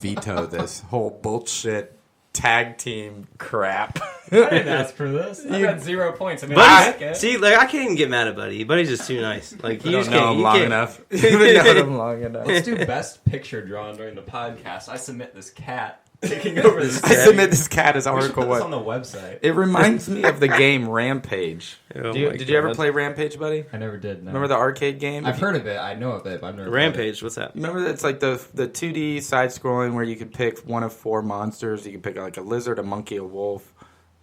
veto this whole bullshit tag team crap. I didn't ask for this. I got 0 points. I mean, I can't even get mad at Buddy. Buddy's just too nice. Like You don't know him long enough. You haven't known him long enough. Let's do best picture drawn during the podcast. I submit this cat taking over this. I submit this cat as We should Oracle put this One. on the website. It reminds me of the game Rampage. Oh Did you ever play Rampage, buddy? I never did. No. Remember the arcade game? I've heard of it. I know of it, but I've never. Rampage? What's that? Remember that it's like the 2D side scrolling where you could pick one of 4 monsters. You could pick like a lizard, a monkey, a wolf.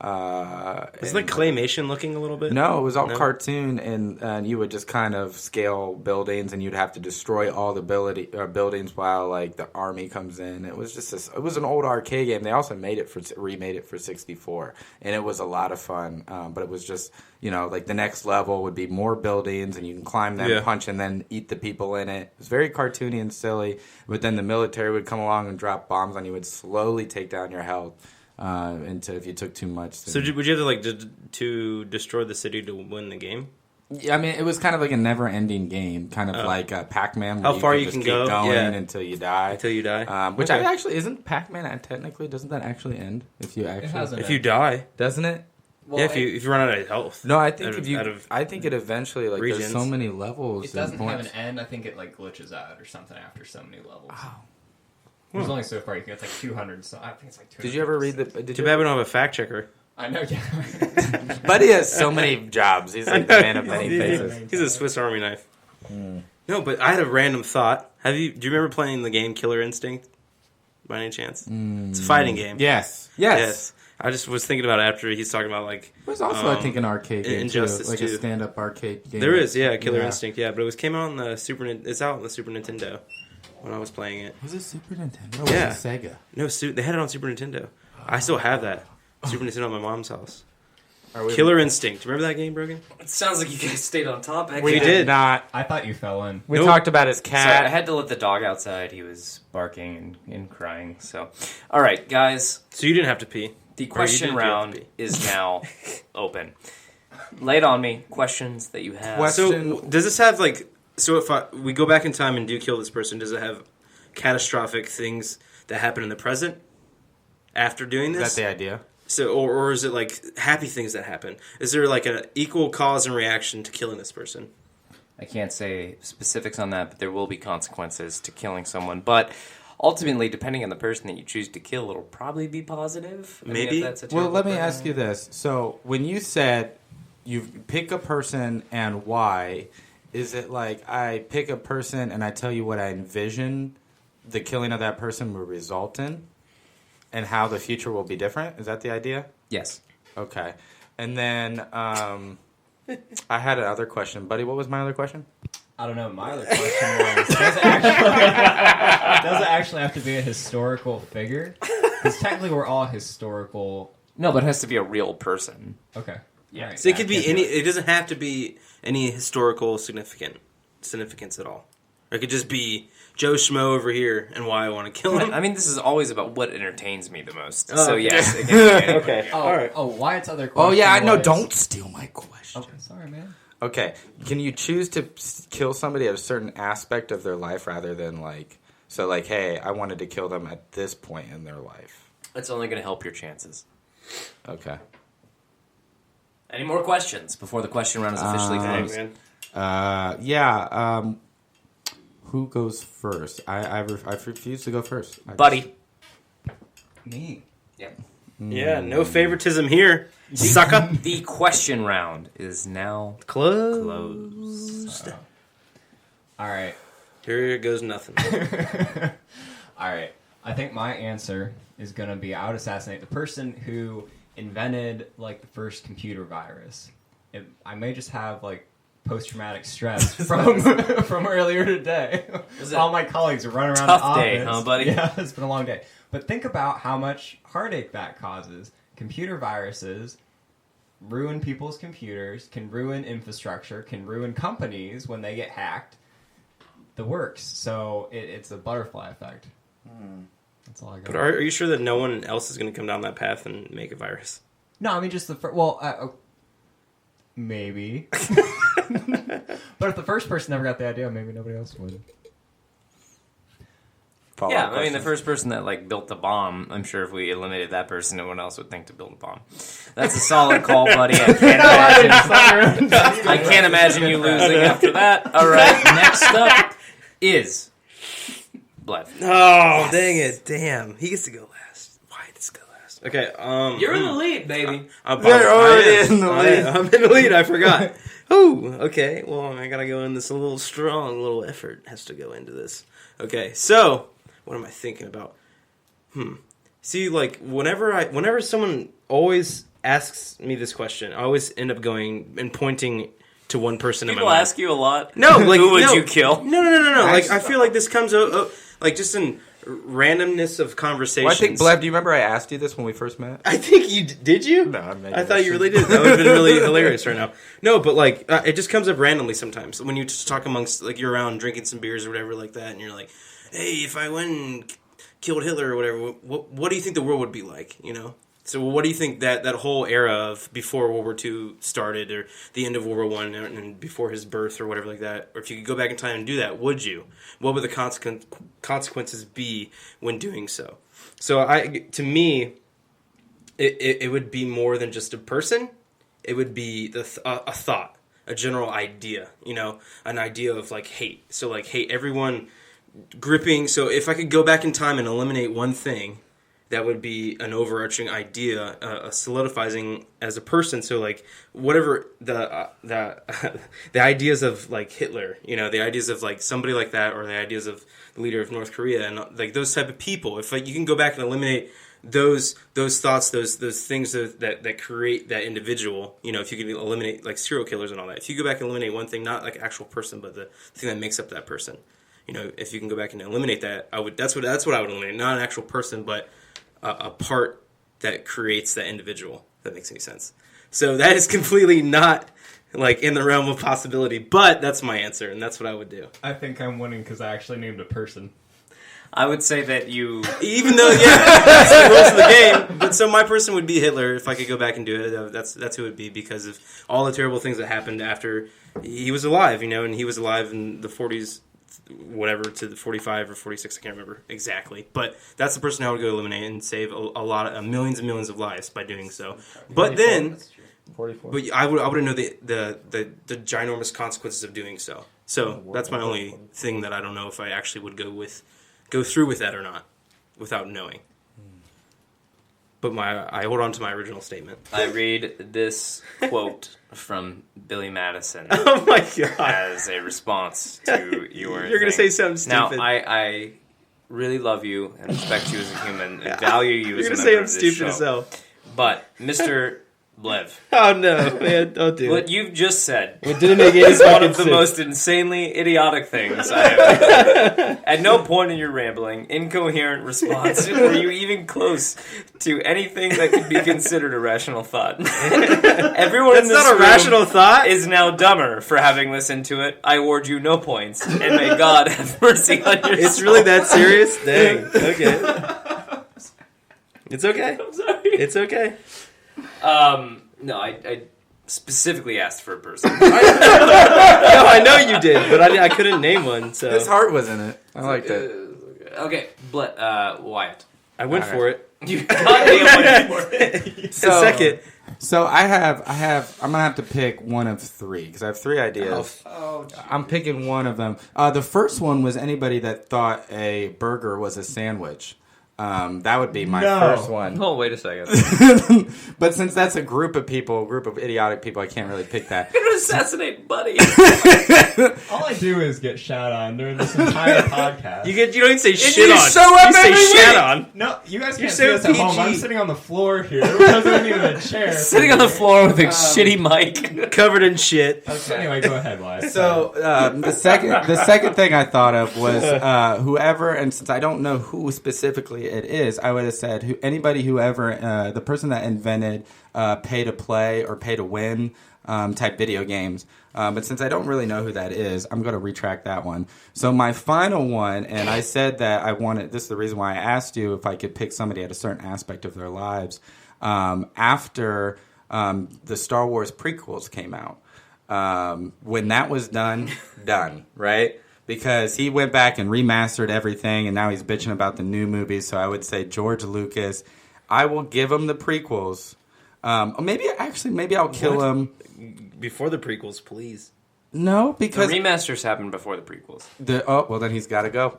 It's like claymation looking a little bit. No, it was all cartoon, and you would just kind of scale buildings, and you'd have to destroy all the buildings while like the army comes in. It was just it was an old arcade game. They also remade it for 64, and it was a lot of fun. But it was just like the next level would be more buildings, and you can climb them, punch, and then eat the people in it. It was very cartoony and silly. But then the military would come along and drop bombs on you, would slowly take down your health. Into if you took too much. So would you have to destroy the city to win the game? Yeah, I mean, it was kind of like a never-ending game, kind of like Pac-Man. How far you just can keep go going until you die. Which Okay. actually isn't Pac-Man technically. Doesn't that actually end if you actually? If you die, doesn't it? Well, if you run out of health. No, I think I think it eventually regions. there's so many levels. It doesn't and have an points. end. I think it glitches out or something after so many levels. Oh. There's only so far you can. It's like 200. So I think it's like 200. Did you ever read the? Too bad we don't have a fact checker. I know. Yeah. Buddy has so many jobs. He's like the man of many faces. He's a Swiss Army knife. No, but I had a random thought. Do you remember playing the game Killer Instinct? By any chance? It's a fighting game. Yes. I just was thinking about it after he's talking about It was also, I think, an arcade game Injustice too, like 2. a stand-up arcade game. There is, Killer Instinct, but it came out on the It's out on the Super Nintendo when I was playing it. Was it Super Nintendo? Or Yeah. was it Sega? No, they had it on Super Nintendo. I still have that Super Nintendo at my mom's house. Are we- Killer Instinct. Remember that game, Brogan? It sounds like you guys stayed on topic. We did not. I thought you fell in. We talked about his So cat. I had to let the dog outside. He was barking and crying. So, all right, guys. So you didn't have to pee. The Or you question did round have to is now open. Lay it on me. Questions that you have. So does this have so if we go back in time and do kill this person, does it have catastrophic things that happen in the present after doing this? Is that the idea? So or is it like happy things that happen? Is there like an equal cause and reaction to killing this person? I can't say specifics on that, but there will be consequences to killing someone. But ultimately, depending on the person that you choose to kill, it'll probably be positive. Maybe. If that's a Well, terrible let me person. ask you this. So, when you said you pick a person and why, is it like I pick a person and I tell you what I envision the killing of that person will result in and how the future will be different? Is that the idea? Yes. Okay. And then I had another question. Buddy, what was my other question? I don't know. My other question was: does it actually have to be a historical figure? Because technically, we're all historical. No, but it has to be a real person. Okay. Yeah. Right. So it could be any. It doesn't have to be any historical significance at all. Or it could just be Joe Schmo over here and why I want to kill him. I mean, this is always about what entertains me the most. Oh, So okay. yes, it can be anything. Okay. Oh, All right. oh, Wyatt's other question. Oh, yeah, I know. was- Don't steal my question. Okay, sorry, man. Okay. Can you choose to kill somebody at a certain aspect of their life rather than hey, I wanted to kill them at this point in their life? It's only going to help your chances. Okay. Any more questions before the question round is officially Dang, closed? man. Who goes first? I refuse to go first. Buddy. Me. Yeah, no favoritism here, sucker. The question round is now closed. All right. Here goes nothing. All right. I think my answer is going to be I would assassinate the person who invented the first computer virus. I may just have post-traumatic stress from earlier today. All my colleagues are running around Tough the day, office. huh, buddy? Yeah, it's been a long day. But think about how much heartache that causes. Computer viruses ruin people's computers, can ruin infrastructure, can ruin companies when they get hacked. The works. So it's a butterfly effect. That's all I got. But are you sure that no one else is going to come down that path and make a virus? No, I mean just the first. Well, maybe. But if the first person never got the idea, maybe nobody else would. follow-up Yeah, I mean, the questions. first person that like built the bomb, I'm sure if we eliminated that person, no one else would think to build a bomb. That's a solid call, buddy. I can't imagine you losing after that. All right, next up is Blev. Oh, dang it. Damn. He gets to go last. Why does he go last? Okay, You're in the lead, baby. You're already in the lead. I'm in the lead. I forgot. Oh, okay. Well, I gotta go in this a little strong. Little effort has to go into this. Okay, so what am I thinking about? See, like whenever someone always asks me this question, I always end up going and pointing to one person in my People mind. ask you a lot. No, like who would no. you kill? No. Like I feel like this comes like just in randomness of conversations. Well, I think, Blev, do you remember I asked you this when we first met? I think you did. You? No, I'm making I thought this you shit. really did. That would have been really hilarious right now. No, but like it just comes up randomly sometimes when you just talk amongst like you're around drinking some beers or whatever like that, and you're like, "Hey, if I went and killed Hitler or whatever, what do you think the world would be like?" You know. So what do you think that whole era of before World War II started, or the end of World War I and before his birth or whatever like that, or if you could go back in time and do that, would you? What would the consequences be when doing so? So to me, it would be more than just a person. It would be a thought, a general idea, you know, an idea of like hate. So like hate everyone gripping. So if I could go back in time and eliminate one thing, that would be an overarching idea, solidifying as a person. So, like, whatever the ideas of like Hitler, you know, the ideas of like somebody like that, or the ideas of the leader of North Korea, and like those type of people. If like you can go back and eliminate those thoughts, those things that create that individual, you know, if you can eliminate like serial killers and all that. If you go back and eliminate one thing, not like actual person, but the thing that makes up that person. You know, if you can go back and eliminate that, that's what I would eliminate. Not an actual person, but a part that creates that individual. If that makes any sense. So that is completely not like in the realm of possibility, but that's my answer, and that's what I would do. I think I'm winning because I actually named a person. I would say that you... Even though, yeah, that's the rules of the game. But so my person would be Hitler if I could go back and do it. That's who it would be because of all the terrible things that happened after he was alive, you know, and he was alive in the 40s, whatever, to the 45 or 46, I can't remember exactly. But that's the person I would go eliminate and save a lot of millions and millions of lives by doing so. But then, 44. but I wouldn't know the ginormous consequences of doing so. So that's my only thing that I don't know if I actually would go through with that or not, without knowing. But I hold on to my original statement. I read this quote from Billy Madison Oh my god! as a response to your You're gonna thing. say something Now, stupid. I really love you and respect you as a human and value you You're as a gonna member say of I'm this stupid show. as hell. But, Mr. Blev, Oh no, man! Don't do what it. you've just said It didn't make any is one of the fucking most insanely idiotic things I have ever heard. At no point in your rambling, incoherent response were you even close to anything that could be considered a rational thought. Everyone in That's this not a room rational thought. is now dumber for having listened to it. I award you no points, and may God have mercy on your It's soul. really that serious? Dang. Okay. It's okay. I'm sorry. It's okay. No, I specifically asked for a person. No, I know you did, but I couldn't name one. So His heart was in it. I liked it. Okay, Wyatt. I went for it. You goddamn went for it. So- a second. So I'm gonna have to pick one of three because I have three ideas. I'm picking one of them. The first one was anybody that thought a burger was a sandwich. That would be my first one. Oh, wait a second. But since that's a group of idiotic people, I can't really pick that. You're gonna assassinate Buddy. All I do is get shat on during this entire podcast. You don't even say shit you on. show up you say every shat week. on. No, you guys You're can't so see us at home. PG. I'm sitting on the floor here. I wasn't even in a chair. Sitting on the floor with a shitty mic. Covered in shit. Anyway, go ahead, Wyatt. So the second thing I thought of was whoever, and since I don't know who specifically it is, I would have said the person that invented pay to play or pay to win type video games. But since I don't really know who that is, I'm going to retract that one. So my final one, and I said that I wanted, this is the reason why I asked you if I could pick somebody at a certain aspect of their lives after the Star Wars prequels came out. When that was done, right? because he went back and remastered everything, and now he's bitching about the new movies. So I would say George Lucas. I will give him the prequels. Maybe I'll kill him. Before the prequels, please. No, The because remasters happened before the prequels. then he's got to go.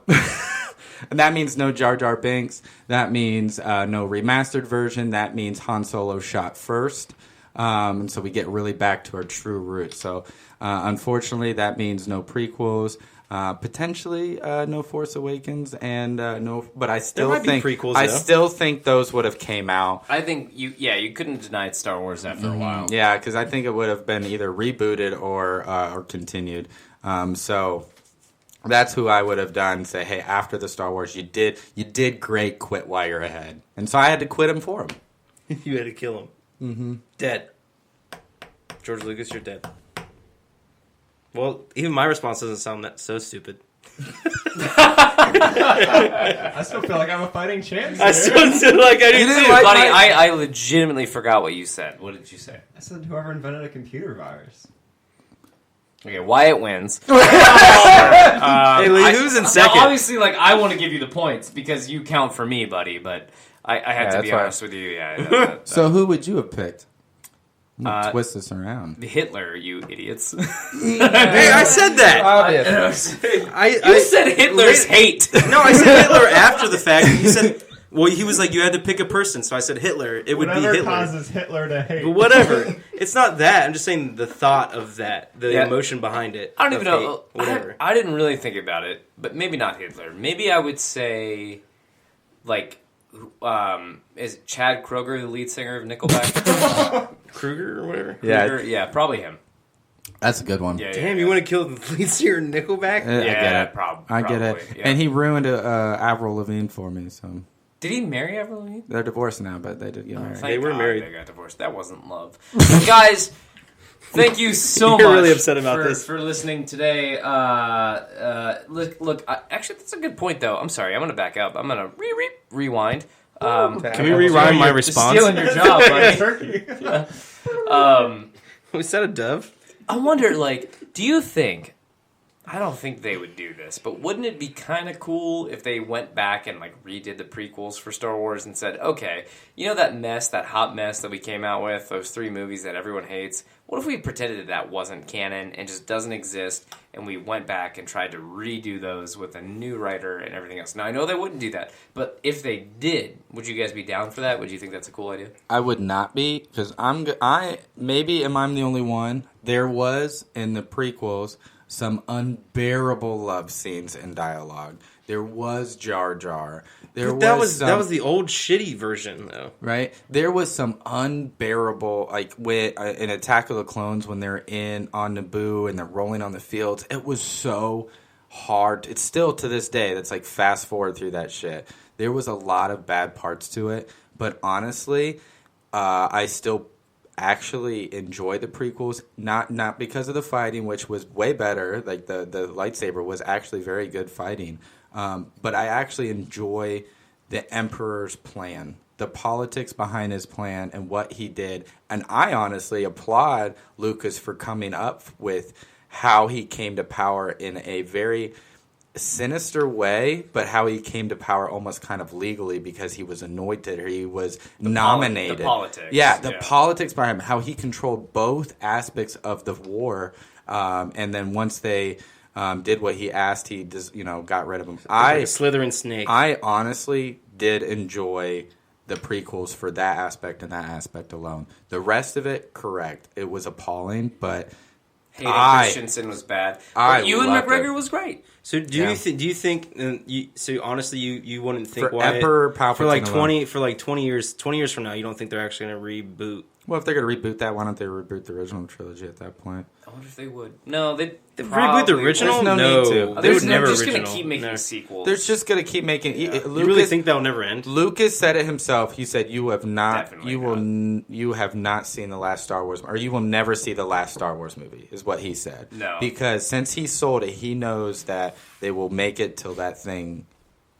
And that means no Jar Jar Binks. That means no remastered version. That means Han Solo shot first. And so we get really back to our true roots. So unfortunately, that means no prequels. Potentially no Force Awakens, and no. But I still might be think prequels, I though. still think those would have came out. I think you couldn't deny Star Wars after a while. Yeah, because I think it would have been either rebooted or continued. So that's who I would have done. Say, hey, after the Star Wars, you did great. Quit while you're ahead. And so I had to quit him for him. You had to kill him. Mm-hmm. Dead. George Lucas, you're dead. Well, even my response doesn't sound that so stupid. I still feel like I have a fighting chance. I still feel like I You do didn't too. like- Buddy, I legitimately forgot what you said. What did you say? I said whoever invented a computer virus. Okay, Wyatt wins. Hey, Lee, who's in second? Now, obviously, I want to give you the points because you count for me, buddy. But I had to that's be why. honest with you. Yeah, So who would you have picked? I'm gonna Uh, twist this around. Hitler, you idiots. Hey, I said that. You said Hitler's hate. No, I said Hitler after the fact. He said, well, he was like, you had to pick a person. So I said Hitler. It would be Whatever Hitler. causes Hitler to hate. But whatever. It's not that. I'm just saying the thought of that, the Yeah. emotion behind it. I don't of even know. hate, whatever. I didn't really think about it, but maybe not Hitler. Maybe I would say, is Chad Kroger the lead singer of Nickelback? Kruger or whatever. Yeah, Kroger? Yeah, probably him. that's a good one. Yeah, Damn, you want to kill the lead singer of Nickelback? I get Yeah, it. probably. I get it. Yeah. And he ruined Avril Lavigne for me. So Did he marry Avril Lavigne? they're divorced now, but they did get married. Thank were God married. They got divorced. That wasn't love. Guys, thank you so You're much really upset about this. for listening today. Look, actually, that's a good point, though. I'm sorry. I'm going to back up. I'm going to rewind. Can we rewind my response? Stealing your job, buddy. Turkey. Was that a dove? I wonder, do you think... I don't think they would do this, but wouldn't it be kind of cool if they went back and redid the prequels for Star Wars and said, okay, you know that hot mess that we came out with, those 3 movies that everyone hates? What if we pretended that wasn't canon and just doesn't exist, and we went back and tried to redo those with a new writer and everything else? Now, I know they wouldn't do that, but if they did, would you guys be down for that? Would you think that's a cool idea? I would not be, because I'm the only one. There was in the prequels some unbearable love scenes and dialogue. There was Jar Jar. But that was the old shitty version, though. Right? There was some unbearable, in Attack of the Clones when they're on Naboo and they're rolling on the fields. It was so hard. It's still to this day. That's fast forward through that shit. There was a lot of bad parts to it, but honestly, I still actually enjoy the prequels, not because of the fighting, which was way better. The lightsaber was actually very good fighting, but I actually enjoy the Emperor's plan, the politics behind his plan and what he did. And I honestly applaud Lucas for coming up with how he came to power in a very sinister way, but how he came to power almost kind of legally because he was anointed or he was nominated. The politics. Yeah, the politics behind him, how he controlled both aspects of the war. And then once they did what he asked, he just, got rid of him. Like a slithering snake. I honestly did enjoy the prequels for that aspect and that aspect alone. The rest of it, correct. It was appalling, but Hayden Christensen was bad. But Ewan loved McGregor it. was great. So do you think? So honestly, you wouldn't think For why Emperor Palpatine for like 20 years from now, you don't think they're actually going to reboot? Well, if they're going to reboot that, why don't they reboot the original trilogy at that point? I wonder if they would. No, they Reboot the original? There's no need to. They would They're never just original. gonna keep making No. sequels. They're just going to keep making... You really think that'll never end? Lucas said it himself. He said, "You have not, Definitely you have not seen the last Star Wars, or you will never see the last Star Wars movie," is what he said. No. Because since he sold it, he knows that they will make it till that thing...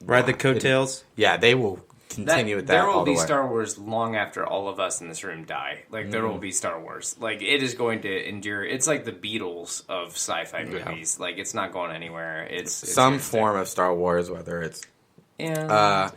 Ride the coattails? Yeah, they will continue with that there will all the be way. Star Wars long after all of us in this room die. Like there will be Star Wars. Like it is going to endure. It's like the Beatles of sci-fi movies. Like it's not going anywhere. It's Some here to stay. form of Star Wars, whether it's Yeah.